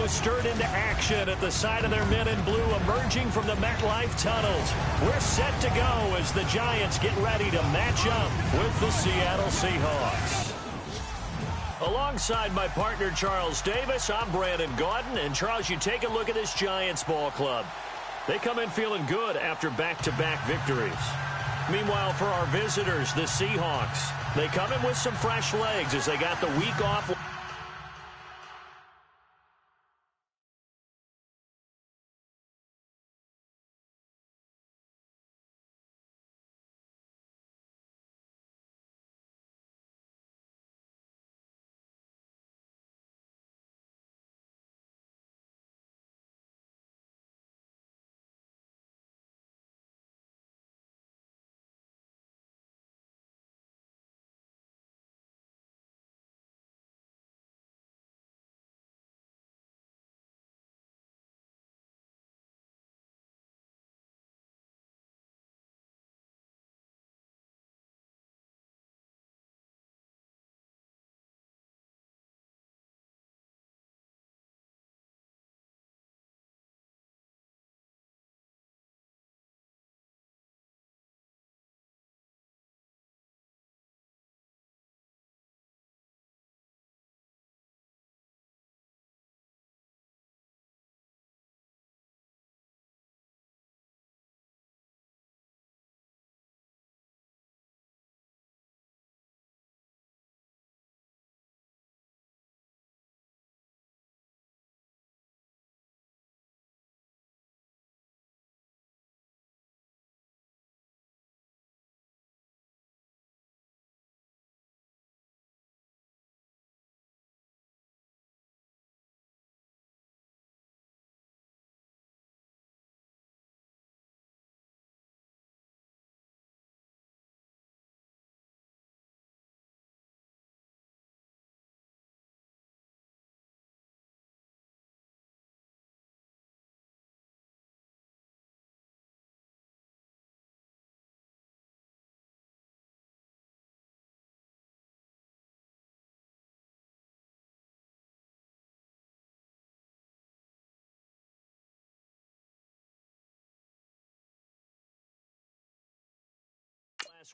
is stirred into action at the side of their men in blue emerging from the MetLife tunnels. We're set to go as the Giants get ready to match up with the Seattle Seahawks. Alongside my partner Charles Davis, I'm Brandon Gaudin. And Charles, you take a look at this Giants ball club. They come in feeling good after back-to-back victories. Meanwhile, for our visitors, the Seahawks, they come in with some fresh legs as they got the week off.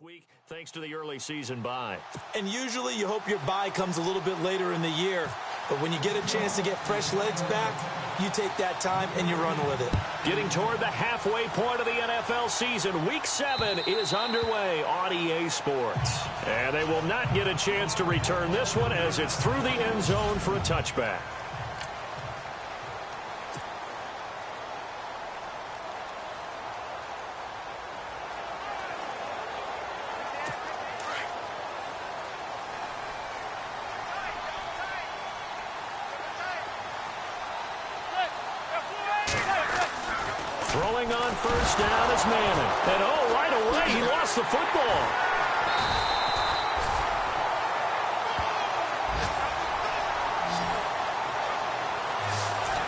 Week thanks to the early season bye. And usually you hope your bye comes a little bit later in the year, but when you get a chance to get fresh legs back, you take that time and you run with it. Getting toward the halfway point of the NFL season, Week 7 is underway on EA Sports. And they will not get a chance to return this one as it's through the end zone for a touchback. Throwing on first down is Manning. And right away, he lost the football.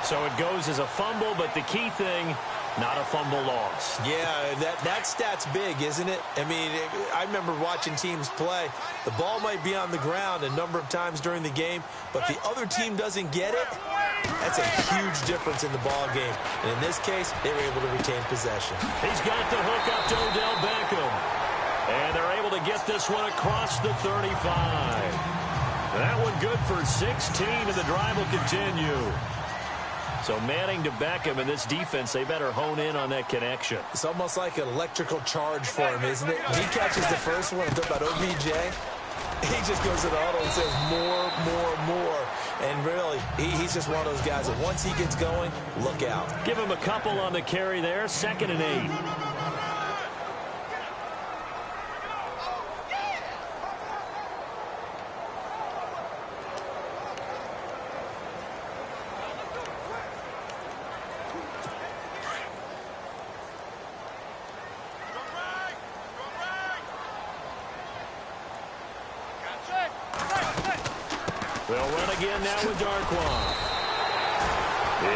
So it goes as a fumble, but the key thing, not a fumble loss. Yeah, that stat's big, isn't it? I mean, I remember watching teams play. The ball might be on the ground a number of times during the game, but the other team doesn't get it. That's a huge difference in the ball game. And in this case, they were able to retain possession. He's got the hook up to Odell Beckham. And they're able to get this one across the 35. That one good for 16, and the drive will continue. So Manning to Beckham, and this defense, they better hone in on that connection. It's almost like an electrical charge for him, isn't it? When he catches the first one, I'm talking about OBJ, he just goes to the huddle and says more, more, more. And really, he's just one of those guys that once he gets going, look out. Give him a couple on the carry there, 2nd and 8. They'll run again now with Darkwan.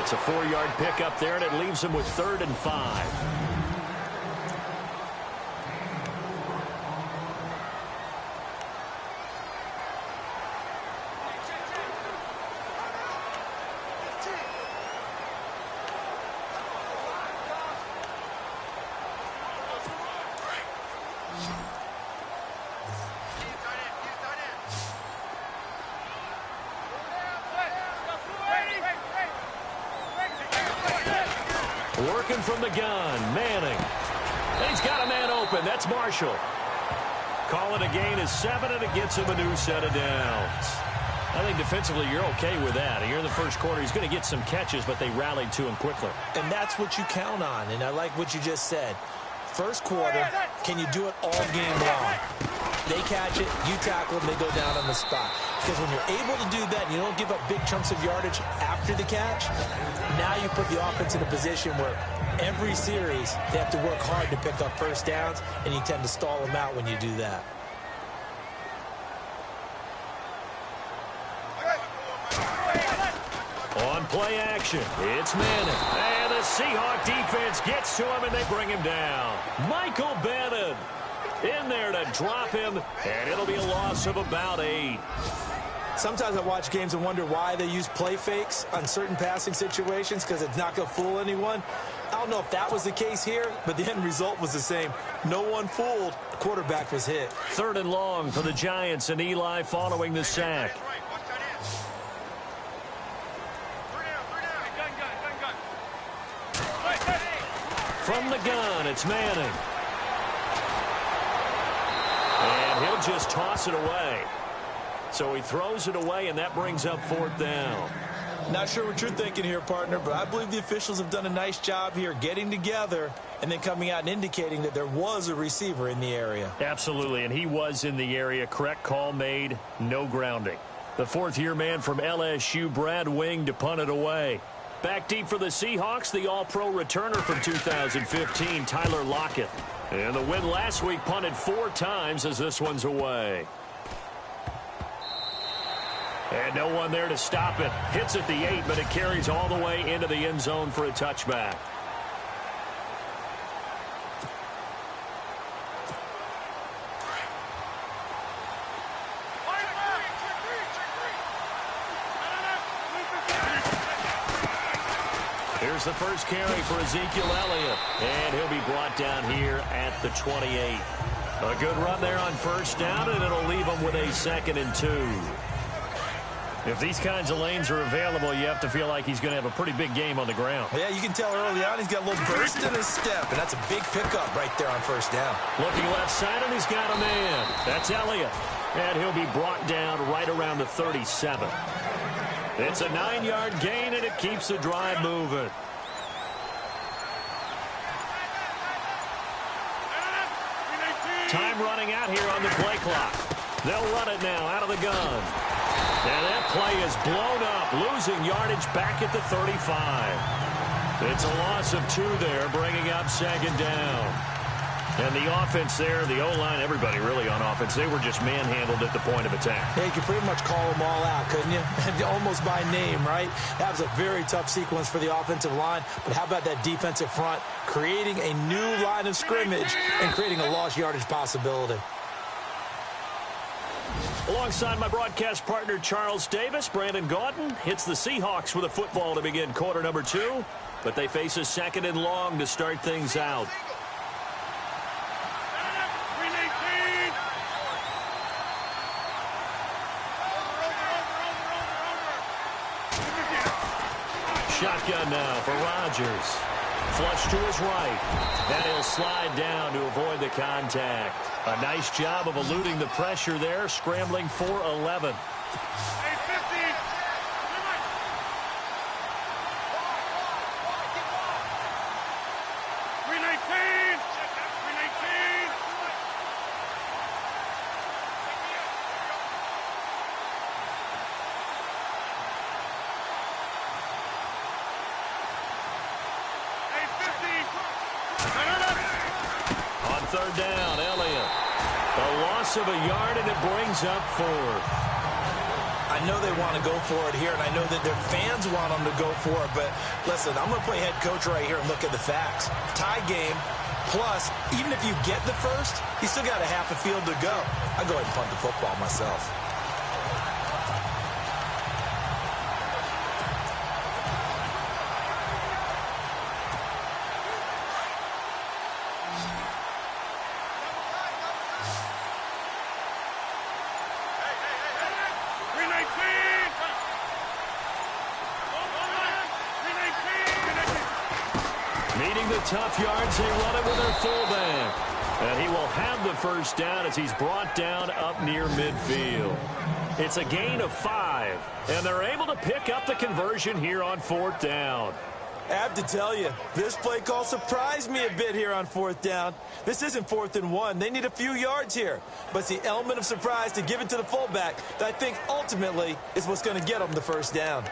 It's a 4-yard pickup there, and it leaves them with 3rd and 5. Working from the gun, Manning. And he's got a man open. That's Marshall. Call it a gain of 7, and it gets him a new set of downs. I think defensively you're okay with that. Here in the first quarter, he's going to get some catches, but they rallied to him quickly. And that's what you count on, and I like what you just said. First quarter, can you do it all game long? They catch it, you tackle them, they go down on the spot. Because when you're able to do that and you don't give up big chunks of yardage after the catch, now you put the offense in a position where every series they have to work hard to pick up first downs, and you tend to stall them out when you do that. On play action, it's Manning. And the Seahawk defense gets to him, and they bring him down. Michael Bannon in there to drop him, and it'll be a loss of about 8. Sometimes I watch games and wonder why they use play fakes on certain passing situations, because it's not going to fool anyone. I don't know if that was the case here, but the end result was the same. No one fooled. The quarterback was hit. 3rd and long for the Giants, and Eli following the sack. From the gun, it's Manning. And he'll just toss it away. So he throws it away, and that brings up 4th down. Not sure what you're thinking here, partner, but I believe the officials have done a nice job here getting together and then coming out and indicating that there was a receiver in the area. Absolutely, and he was in the area. Correct call made, no grounding. The 4th-year man from LSU, Brad Wing, to punt it away. Back deep for the Seahawks, the all-pro returner from 2015, Tyler Lockett. And the win last week punted 4 times as this one's away. And no one there to stop it. Hits at the 8, but it carries all the way into the end zone for a touchback. Here's the first carry for Ezekiel Elliott, and he'll be brought down here at the 28. A good run there on first down, and it'll leave him with a 2nd and 2. If these kinds of lanes are available, you have to feel like he's going to have a pretty big game on the ground. Yeah, you can tell early on he's got a little burst in his step, and that's a big pickup right there on first down. Looking left side, and he's got a man. That's Elliott, and he'll be brought down right around the 37. It's a 9-yard gain, and it keeps the drive moving. Time running out here on the play clock. They'll run it now out of the gun. And that play is blown up, losing yardage back at the 35. It's a loss of 2 there, bringing up 2nd down. And the offense there, the O-line, everybody really on offense, they were just manhandled at the point of attack. Yeah, you could pretty much call them all out, couldn't you? Almost by name, right? That was a very tough sequence for the offensive line. But how about that defensive front creating a new line of scrimmage and creating a lost yardage possibility? Alongside my broadcast partner, Charles Davis, Brandon Gaudin hits the Seahawks with a football to begin quarter number 2. But they face a 2nd and long to start things out. Shotgun now for Rodgers. Flush to his right. Then he'll slide down to avoid the contact. A nice job of eluding the pressure there, scrambling for 11. Third down, Elliott. A loss of a yard, and it brings up 4th. I know they want to go for it here, and I know that their fans want them to go for it, but listen, I'm going to play head coach right here and look at the facts. Tie game, plus, even if you get the first, you still got a half a field to go. I'll go ahead and punt the football myself. Meeting the tough yards, they run it with their fullback. And he will have the first down as he's brought down up near midfield. It's a gain of 5, and they're able to pick up the conversion here on 4th down. I have to tell you, this play call surprised me a bit here on 4th down. This isn't 4th and 1. They need a few yards here. But it's the element of surprise to give it to the fullback that I think ultimately is what's going to get them the first down.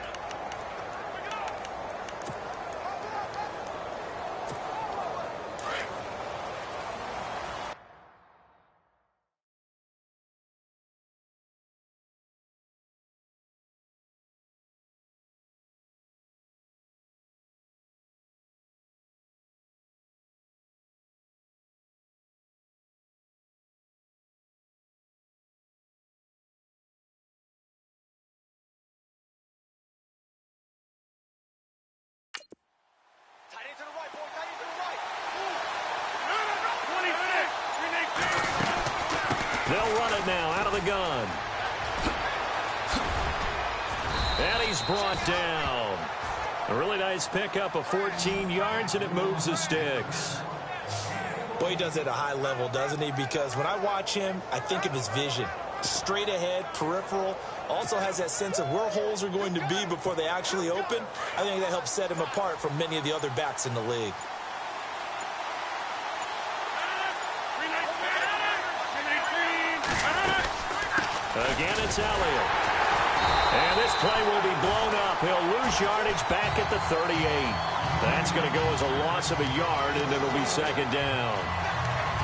They'll run it now out of the gun. And he's brought down. A really nice pickup of 14 yards, and it moves the sticks. Boy, he does it at a high level, doesn't he? Because when I watch him, I think of his vision. Straight ahead, peripheral, also has that sense of where holes are going to be before they actually open. I think that helps set him apart from many of the other backs in the league. Again, it's Elliott. And this play will be blown up. He'll lose yardage back at the 38. That's going to go as a loss of a yard, and it'll be 2nd down.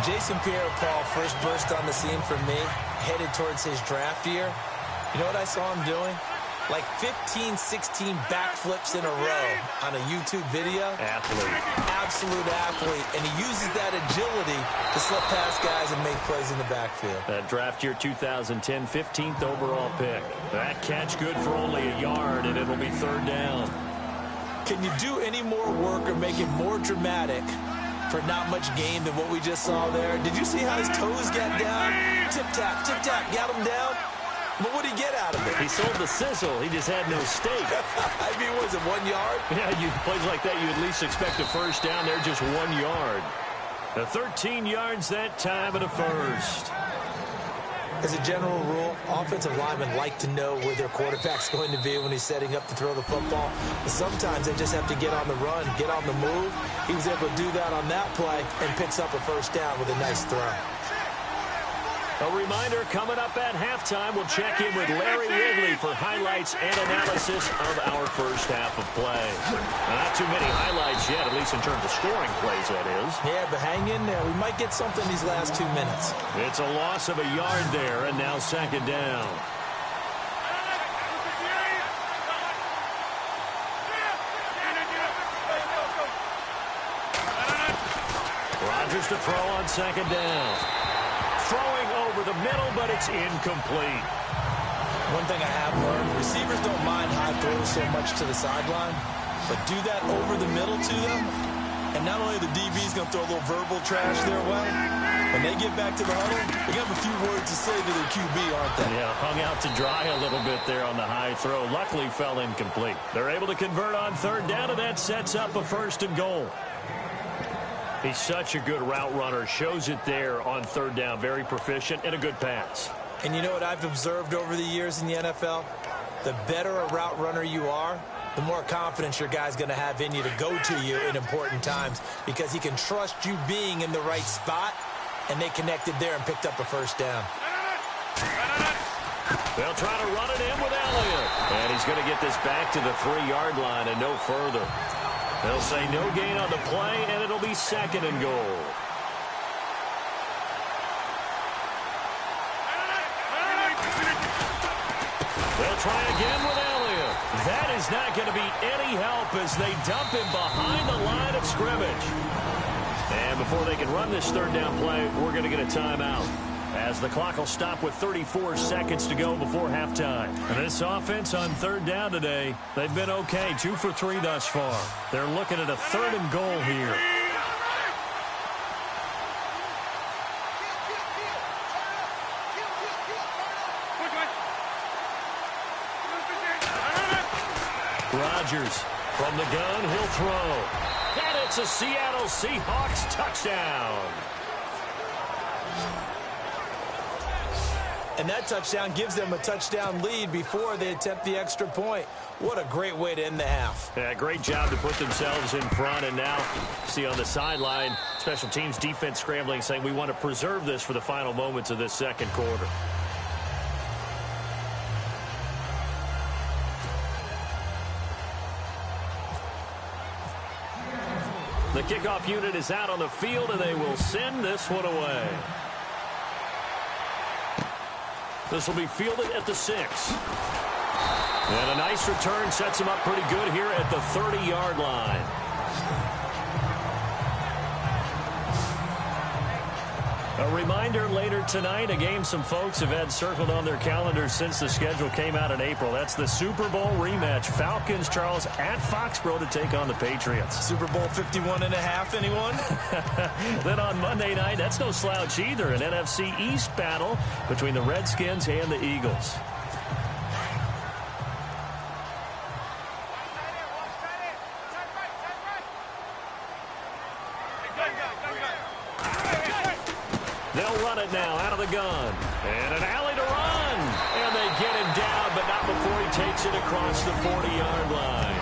Jason Pierre-Paul first burst on the scene for me, headed towards his draft year. You know what I saw him doing? Like 15, 16 backflips in a row on a YouTube video. Athlete. Absolute athlete. And he uses that agility to slip past guys and make plays in the backfield. That draft year 2010, 15th overall pick. That catch good for only a yard, and it'll be 3rd down. Can you do any more work or make it more dramatic for not much gain than what we just saw there? Did you see how his toes got down? Tip-tap, got him down. But what did he get out of it? He sold the sizzle. He just had no steak. I mean, was it 1 yard? Yeah, plays like that, you at least expect a first down. They're just 1 yard. The 13 yards that time and a first. As a general rule, offensive linemen like to know where their quarterback's going to be when he's setting up to throw the football. But sometimes they just have to get on the run, get on the move. He was able to do that on that play and picks up a first down with a nice throw. A reminder, coming up at halftime, we'll check in with Larry Wrigley for highlights and analysis of our first half of play. Not too many highlights yet, at least in terms of scoring plays, that is. Yeah, but hang in there. We might get something these last 2 minutes. It's a loss of a yard there, and now 2nd down. Rodgers to throw on 2nd down. Throwing over the middle, but it's incomplete. One thing I have learned, receivers don't mind high throws so much to the sideline, but do that over the middle to them, and not only the DB's going to throw a little verbal trash their way, when they get back to the huddle, they have a few words to say to their QB, aren't they? Yeah, hung out to dry a little bit there on the high throw. Luckily fell incomplete. They're able to convert on 3rd down, and that sets up a 1st and goal. He's such a good route runner. Shows it there on 3rd down. Very proficient and a good pass. And you know what I've observed over the years in the NFL? The better a route runner you are, the more confidence your guy's going to have in you to go to you in important times because he can trust you being in the right spot, and they connected there and picked up a first down. They'll try to run it in with Elliott. And he's going to get this back to the 3-yard line and no further. They'll say no gain on the play, and it'll be 2nd and goal. They'll try again with Elliott. That is not going to be any help as they dump him behind the line of scrimmage. And before they can run this 3rd down play, we're going to get a timeout, as the clock will stop with 34 seconds to go before halftime. And this offense on 3rd down today, they've been okay, 2 for 3 thus far. They're looking at a 3rd and goal here. Rodgers From the gun, he'll throw. And it's a Seattle Seahawks touchdown. And that touchdown gives them a touchdown lead before they attempt the extra point. What a great way to end the half. Yeah, great job to put themselves in front. And now, see on the sideline, special teams defense scrambling, saying we want to preserve this for the final moments of this second quarter. The kickoff unit is out on the field, and they will send this one away. This will be fielded at the 6. And a nice return sets him up pretty good here at the 30-yard line. A reminder later tonight, a game some folks have had circled on their calendars since the schedule came out in April. That's the Super Bowl rematch. Falcons, Charles, at Foxborough to take on the Patriots. Super Bowl 51.5, anyone? Then on Monday night, that's no slouch either. An NFC East battle between the Redskins and the Eagles. They'll run it now out of the gun. And an alley to run. And they get him down, but not before he takes it across the 40-yard line.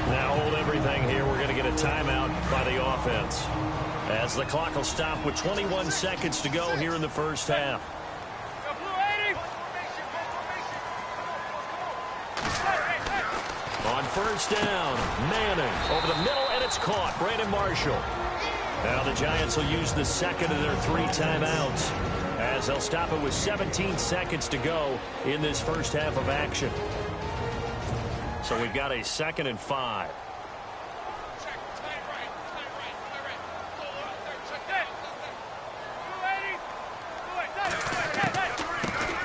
Now hold everything here. We're going to get a timeout by the offense, as the clock will stop with 21 seconds to go here in the first half. On first down, Manning over the middle, and it's caught. Brandon Marshall. Now the Giants will use the second of their 3 timeouts, as they'll stop it with 17 seconds to go in this first half of action. So we've got a 2nd and 5.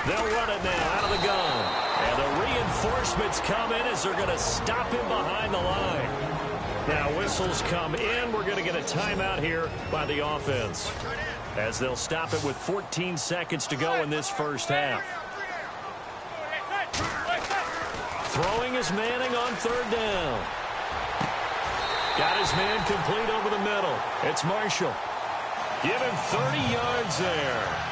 They'll run it now out of the gun. And the reinforcements come in as they're going to stop him behind the line. Now whistles come in. We're going to get a timeout here by the offense, as they'll stop it with 14 seconds to go in this first half. Throwing is Manning on 3rd down. Got his man complete over the middle. It's Marshall. Give him 30 yards there.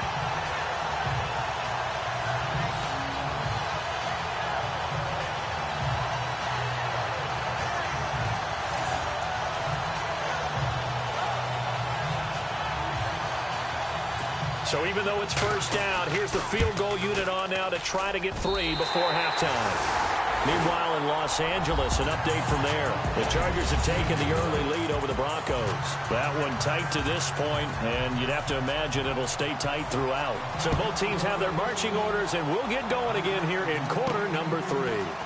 So even though it's first down, here's the field goal unit on now to try to get 3 before halftime. Meanwhile, in Los Angeles, an update from there. The Chargers have taken the early lead over the Broncos. That one tight to this point, and you'd have to imagine it'll stay tight throughout. So both teams have their marching orders, and we'll get going again here in quarter number 3.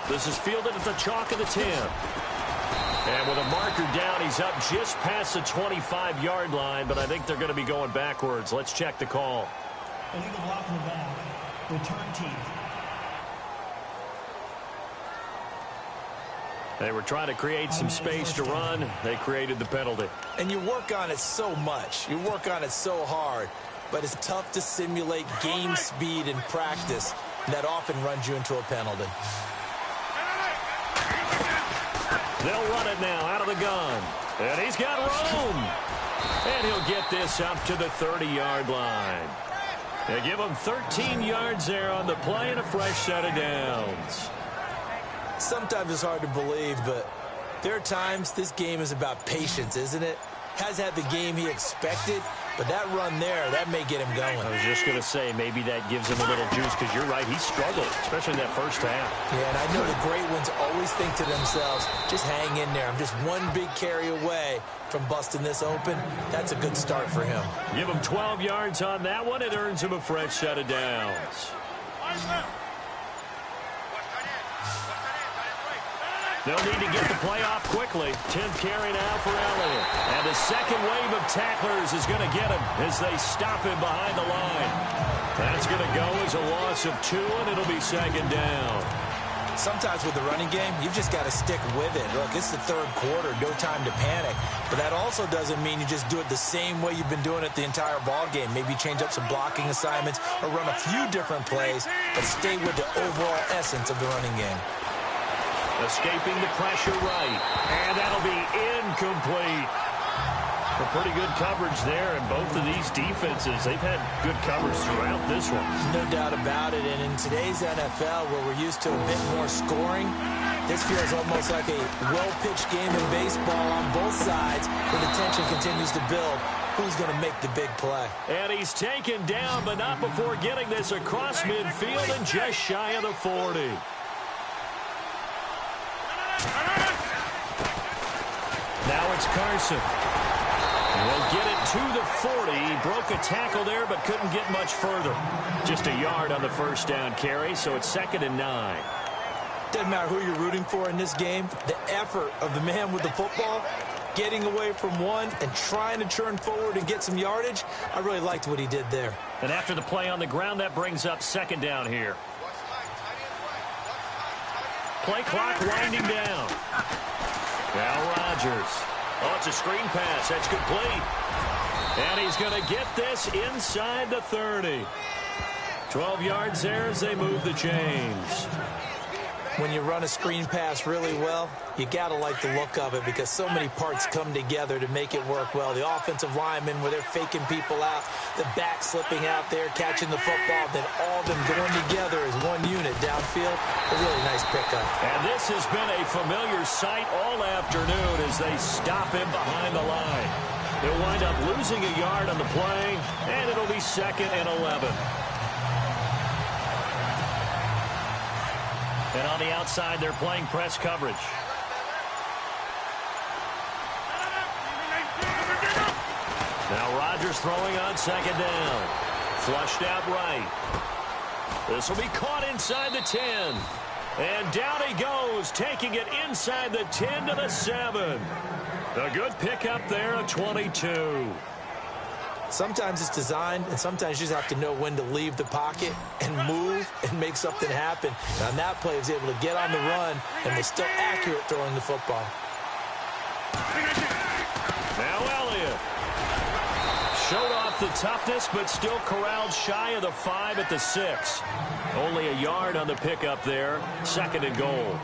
This is fielded at the chalk of the 10. And with a marker down, he's up just past the 25-yard line, but I think they're going to be going backwards. Let's check the call. Illegal block in the back. Return team. They were trying to create some space to run. They created the penalty. And you work on it so much. You work on it so hard. But it's tough to simulate game speed in practice. And that often runs you into a penalty. They'll run it now out of the gun. And he's got room. And he'll get this up to the 30-yard line. They give him 13 yards there on the play and a fresh set of downs. Sometimes it's hard to believe, but there are times this game is about patience, isn't it? Has had the game he expected, but that run there, that may get him going. I was just going to say, maybe that gives him a little juice, because you're right, he struggled, especially in that first half. Yeah, and I know the great ones always think to themselves, just hang in there. I'm just one big carry away from busting this open. That's a good start for him. Give him 12 yards on that one. It earns him a fresh set of downs. They'll need to get the play off quickly. 10th carry now for Elliott. And the second wave of tacklers is going to get him as they stop him behind the line. That's going to go as a loss of 2, and it'll be 2nd down. Sometimes with the running game, you've just got to stick with it. Look, it's the 3rd quarter, no time to panic. But that also doesn't mean you just do it the same way you've been doing it the entire ball game. Maybe change up some blocking assignments or run a few different plays, but stay with the overall essence of the running game. Escaping the pressure right. And that'll be incomplete. A pretty good coverage there, and both of these defenses, they've had good coverage throughout this one. No doubt about it, and in today's NFL, where we're used to a bit more scoring, this feels almost like a well-pitched game in baseball on both sides, where the tension continues to build. Who's going to make the big play? And he's taken down, but not before getting this across midfield and just shy of the 40. Now it's Carson. Will get it to the 40. He broke a tackle there, but couldn't get much further. Just a yard on the first down carry, so it's 2nd and 9. Doesn't matter who you're rooting for in this game. The effort of the man with the football, getting away from one and trying to turn forward and get some yardage, I really liked what he did there. And after the play on the ground, that brings up 2nd down here. Play clock winding down. Now Rodgers. Oh, it's a screen pass. That's complete. And he's going to get this inside the 30. 12 yards there as they move the chains. When you run a screen pass really well, you got to like the look of it because so many parts come together to make it work well. The offensive linemen, where they're faking people out, the back slipping out there, catching the football, then all of them going together as one unit downfield. A really nice pickup. And this has been a familiar sight all afternoon as they stop him behind the line. He'll wind up losing a yard on the play, and it'll be 2nd and 11. And on the outside, they're playing press coverage. Now Rodgers throwing on 2nd down. Flushed out right. This will be caught inside the 10. And down he goes, taking it inside the 10 to the 7. A good pickup there, a 22. Sometimes it's designed, and sometimes you just have to know when to leave the pocket and move and make something happen. Now, on that play, he was able to get on the run and was still accurate throwing the football. Now Elliott. Showed off the toughness, but still corralled shy of the 5 at the 6. Only a yard on the pickup there. 2nd and goal.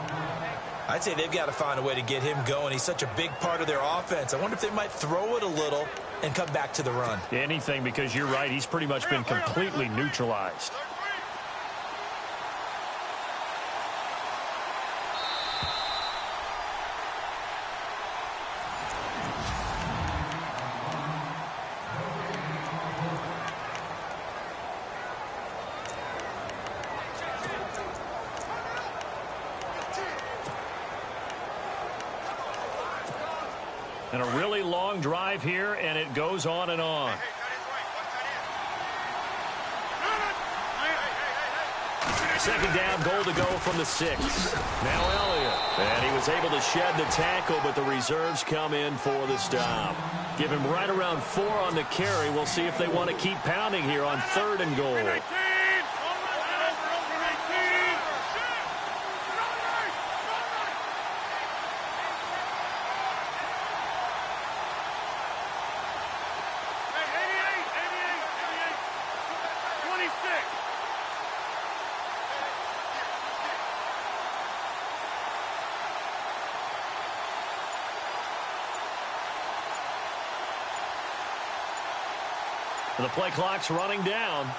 I'd say they've got to find a way to get him going. He's such a big part of their offense. I wonder if they might throw it a little and come back to the run. Anything, because you're right. He's pretty much been completely neutralized. And a really long drive here, and it goes on and on. Second down, goal to go from the 6. Now Elliott. And he was able to shed the tackle, but the reserves come in for the stop. Give him right around 4 on the carry. We'll see if they want to keep pounding here on 3rd and goal. The play clock's running down. On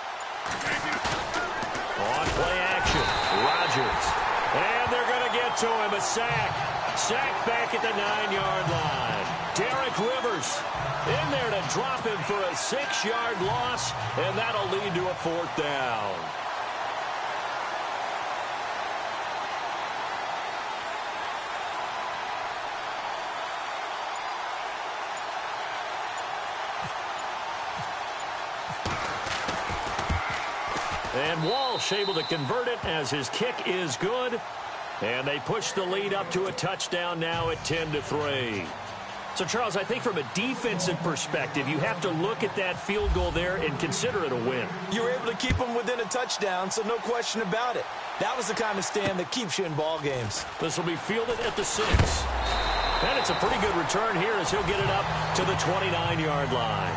play action, Rodgers. And they're going to get to him, a sack. Sack back at the 9-yard line. Derek Rivers in there to drop him for a 6-yard loss, and that'll lead to a 4th down. And Walsh able to convert it as his kick is good. And they push the lead up to a touchdown now at 10-3. So, Charles, I think from a defensive perspective, you have to look at that field goal there and consider it a win. You were able to keep them within a touchdown, so no question about it. That was the kind of stand that keeps you in ball games. This will be fielded at the 6. And it's a pretty good return here as he'll get it up to the 29-yard line.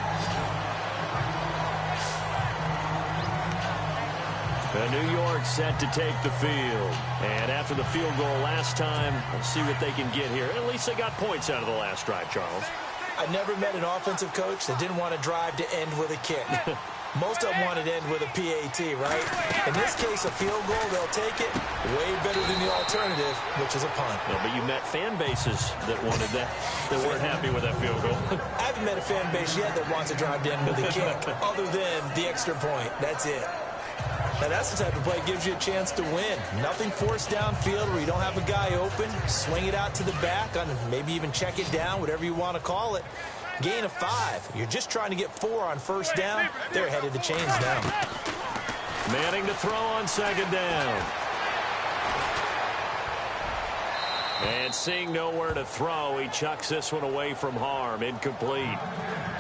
And New York set to take the field. And after the field goal last time, we'll see what they can get here. At least they got points out of the last drive, Charles. I never met an offensive coach that didn't want to drive to end with a kick. Most of them wanted to end with a PAT, right? In this case, a field goal, they'll take it. Way better than the alternative, which is a punt. No, but you met fan bases that wanted that weren't happy with that field goal. I haven't met a fan base yet that wants to drive to end with a kick, other than the extra point. That's it. Now, that's the type of play that gives you a chance to win. Nothing forced downfield where you don't have a guy open. Swing it out to the back, on maybe even check it down, whatever you want to call it. Gain of 5. You're just trying to get 4 on first down. They're headed the chains now. Manning to throw on second down. And seeing nowhere to throw, he chucks this one away from harm. Incomplete.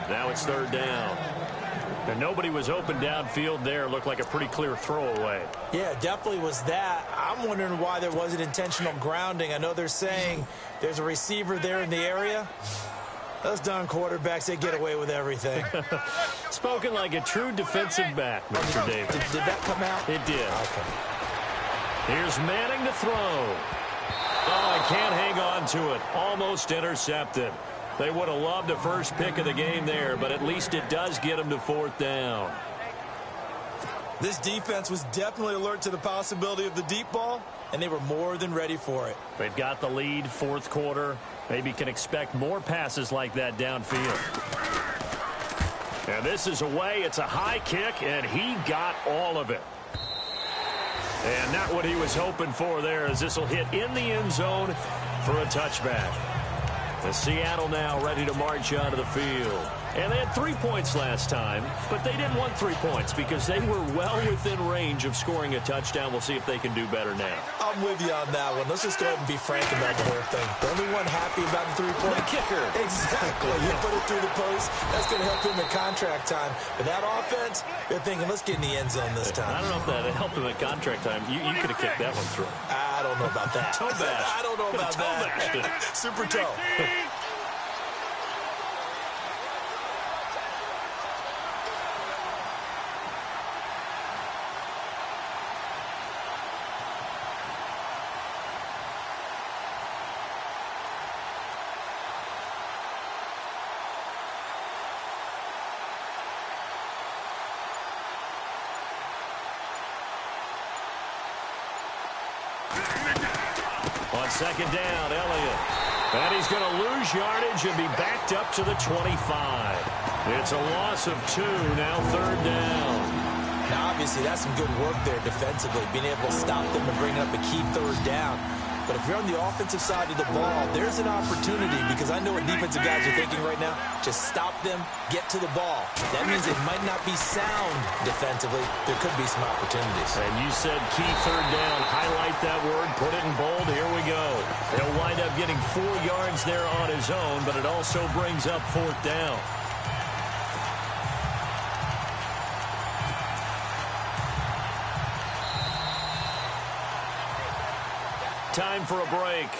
Now it's third down. And nobody was open downfield there. Looked like a pretty clear throwaway. Yeah, definitely was that. I'm wondering why there wasn't intentional grounding. I know they're saying there's a receiver there in the area. Those darn quarterbacks, they get away with everything. Spoken like a true defensive back, Mr. Davis. Did that come out? It did. Okay. Here's Manning to throw. Oh, I can't hang on to it. Almost intercepted. They would have loved a first pick of the game there, but at least it does get them to fourth down. This defense was definitely alert to the possibility of the deep ball, and they were more than ready for it. They've got the lead, fourth quarter. Maybe can expect more passes like that downfield. And this is away. It's a high kick, and he got all of it. And not what he was hoping for there, as this will hit in the end zone for a touchback. The Seattle now ready to march out of the field. And they had 3 points last time, but they didn't want 3 points because they were well within range of scoring a touchdown. We'll see if they can do better now. I'm with you on that one. Let's just go ahead and be frank about the whole thing. The only one happy about the 3-point The kicker. Exactly. You put it through the post. That's going to help him in contract time. But that offense, they're thinking, let's get in the end zone this time. I don't know if that helped him at contract time. You could have kicked that one through. I don't know about that. Toe bash. I don't know about that. Super toe. On second down, Elliott. And he's going to lose yardage and be backed up to the 25. It's a loss of 2, now third down. Now, obviously, that's some good work there defensively, being able to stop them and bring up a key third down. But if you're on the offensive side of the ball, there's an opportunity, because I know what defensive guys are thinking right now. Just stop them, get to the ball. That means it might not be sound defensively. There could be some opportunities. And you said key third down. Highlight that word, put it in bold. Here we go. He'll wind up getting 4 yards there on his own, but it also brings up fourth down. Time for a break.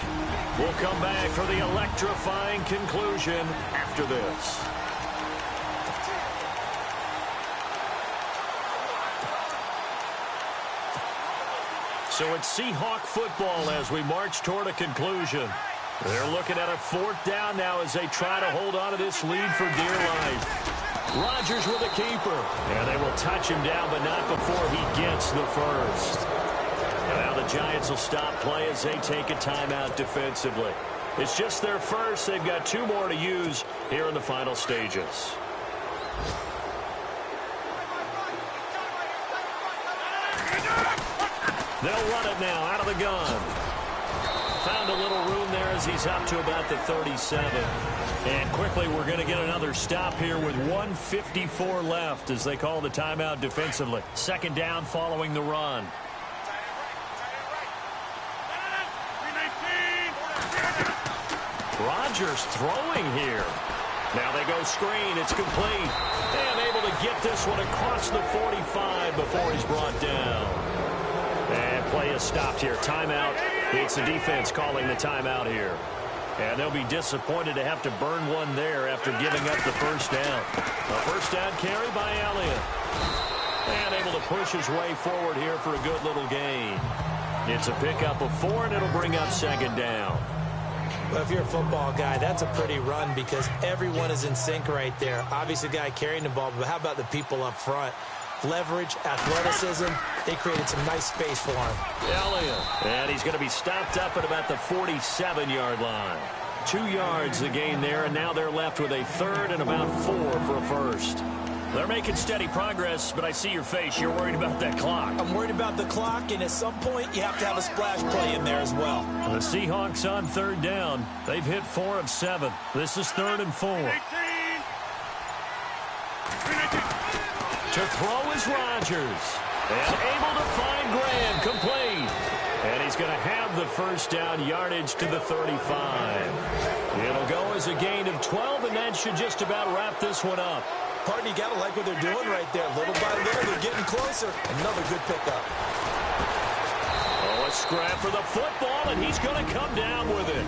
We'll come back for the electrifying conclusion after this. So it's Seahawk football as we march toward a conclusion. They're looking at a fourth down now as they try to hold on to this lead for dear life. Rodgers with a keeper. And they will touch him down, but not before he gets the first. And now the Giants will stop play as they take a timeout defensively. It's just their first. They've got 2 more to use here in the final stages. They'll run it now out of the gun. Found a little room there as he's up to about the 37. And quickly we're going to get another stop here with 1:54 left as they call the timeout defensively. Second down following the run. Rodgers throwing here. Now they go screen. It's complete. And able to get this one across the 45 before he's brought down. And play is stopped here. Timeout. It's the defense calling the timeout here. And they'll be disappointed to have to burn one there after giving up the first down. A first down carry by Elliott. And able to push his way forward here for a good little gain. It's a pickup of 4, and it'll bring up second down. Well, if you're a football guy, that's a pretty run because everyone is in sync right there. Obviously, the guy carrying the ball, but how about the people up front? Leverage, athleticism, they created some nice space for him. Elliott, and he's going to be stopped up at about the 47-yard line. 2 yards the gain there, and now they're left with a third and about 4 for a first. They're making steady progress, but I see your face. You're worried about that clock. I'm worried about the clock, and at some point, you have to have a splash play in there as well. The Seahawks on third down. They've hit 4 of 7. This is 3rd and 4. To throw is Rodgers. And able to find Graham, complete. And he's going to have the first down, yardage to the 35. It'll go as a gain of 12, and that should just about wrap this one up. Partner, you got to like what they're doing right there. Little by little, they're getting closer. Another good pickup. Oh, a scrap for the football, and he's going to come down with it.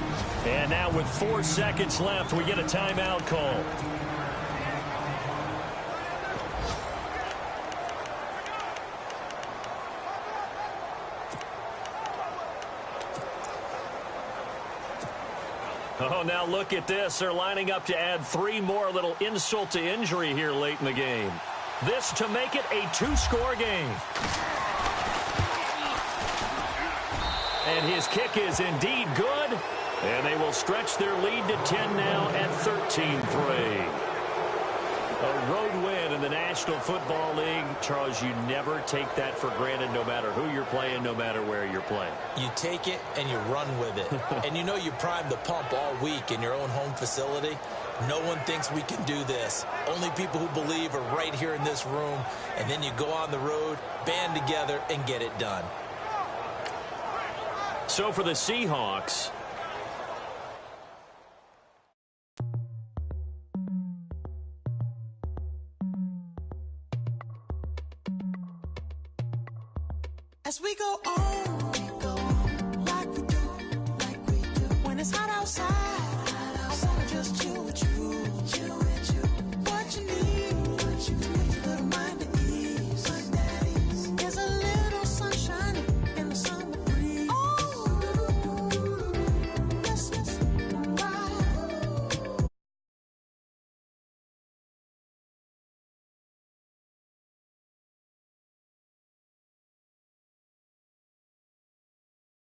And now with 4 seconds left, we get a timeout call. Oh, now look at this. They're lining up to add 3 more, a little insult to injury here late in the game. This to make it a 2-score game. And his kick is indeed good. And they will stretch their lead to 10 now at 13-3. A road win in the National Football League. Charles, you never take that for granted no matter who you're playing, no matter where you're playing. You take it and you run with it. And you know you primed the pump all week in your own home facility. No one thinks we can do this. Only people who believe are right here in this room. And then you go on the road, band together, and get it done. So for the Seahawks, as we go on